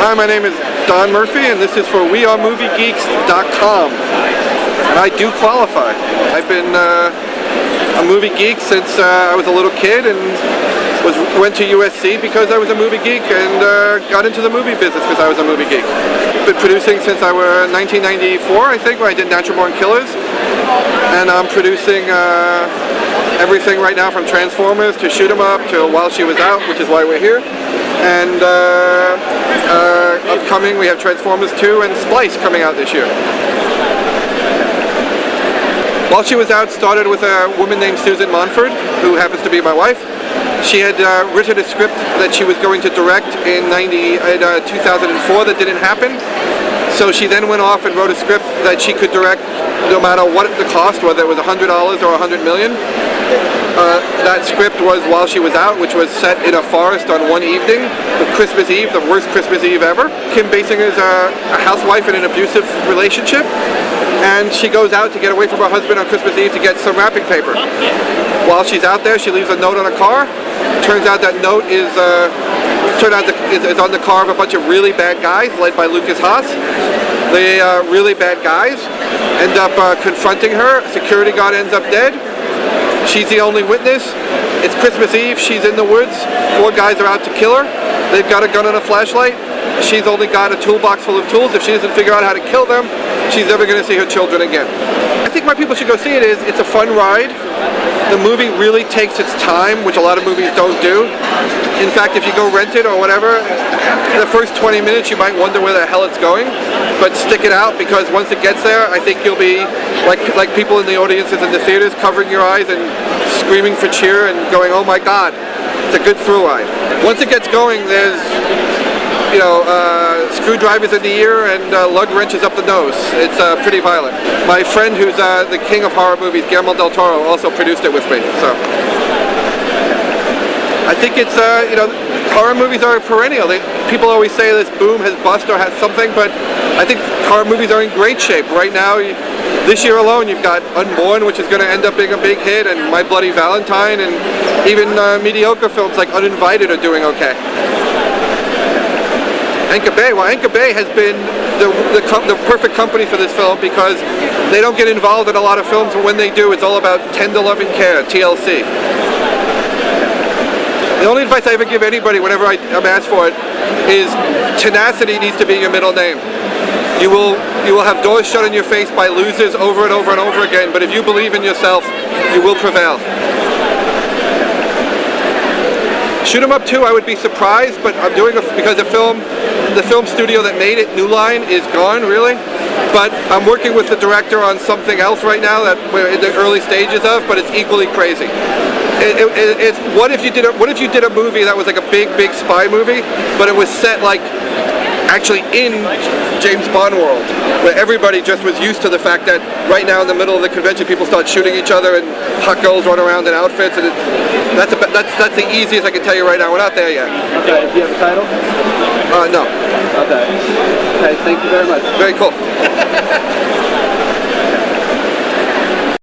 Hi, my name is Don Murphy, and this is for WeAreMovieGeeks.com. And I do qualify. I've been a movie geek since I was a little kid, and went to USC because I was a movie geek, and got into the movie business because I was a movie geek. Been producing since I was 1994, I think, when I did Natural Born Killers, and I'm producing everything right now from Transformers to Shoot 'Em Up to While She Was Out, which is why we're here. And upcoming, we have Transformers 2 and Splice coming out this year. While She Was Out started with a woman named Susan Monford, who happens to be my wife. She had written a script that she was going to direct in 2004 that didn't happen. So she then went off and wrote a script that she could direct no matter what the cost, whether it was $100 or $100 million. That script was While She Was Out, which was set in a forest on one evening, Christmas Eve, the worst Christmas Eve ever. Kim Basinger is a housewife in an abusive relationship, and she goes out to get away from her husband on Christmas Eve to get some wrapping paper. While she's out there, she leaves a note on a car. Turns out that note is on the car of a bunch of really bad guys, led by Lucas Haas. The really bad guys end up confronting her. Security guard ends up dead. She's the only witness. It's Christmas Eve. She's in the woods. 4 guys are out to kill her. They've got a gun and a flashlight. She's only got a toolbox full of tools. If she doesn't figure out how to kill them, she's never going to see her children again. I think why people should go see it is it's a fun ride. The movie really takes its time, which a lot of movies don't do. In fact, if you go rent it or whatever, the first 20 minutes you might wonder where the hell it's going, but stick it out, because once it gets there, I think you'll be like people in the audiences in the theaters, covering your eyes and screaming for cheer and going, oh my God, it's a good thrill ride. Once it gets going, there's screwdrivers in the ear and lug wrenches up the nose. It's pretty violent. My friend, who's the king of horror movies, Guillermo del Toro, also produced it with me. So I think it's horror movies are perennial. People always say this boom has bust or has something, but I think horror movies are in great shape right now. This year alone, you've got Unborn, which is going to end up being a big hit, and My Bloody Valentine, and even mediocre films like Uninvited are doing okay. Anchor Bay. Well, Anchor Bay has been the perfect company for this film, because they don't get involved in a lot of films, and when they do, it's all about tender loving care, TLC. The only advice I ever give anybody whenever I'm asked for it is tenacity needs to be your middle name. You will have doors shut in your face by losers over and over and over again, but if you believe in yourself, you will prevail. Shoot 'Em Up 2, I would be surprised, but I'm doing it because the film studio that made it, New Line, is gone, really. But I'm working with the director on something else right now that we're in the early stages of, but it's equally crazy. It's what if you did a movie that was like a big spy movie, but it was set like actually in James Bond world, where everybody just was used to the fact that right now in the middle of the convention people start shooting each other and hot girls run around in outfits, and that's the easiest I can tell you right now. We're not there yet. Okay, do you have a title? No. Okay. Okay, thank you very much. Very cool.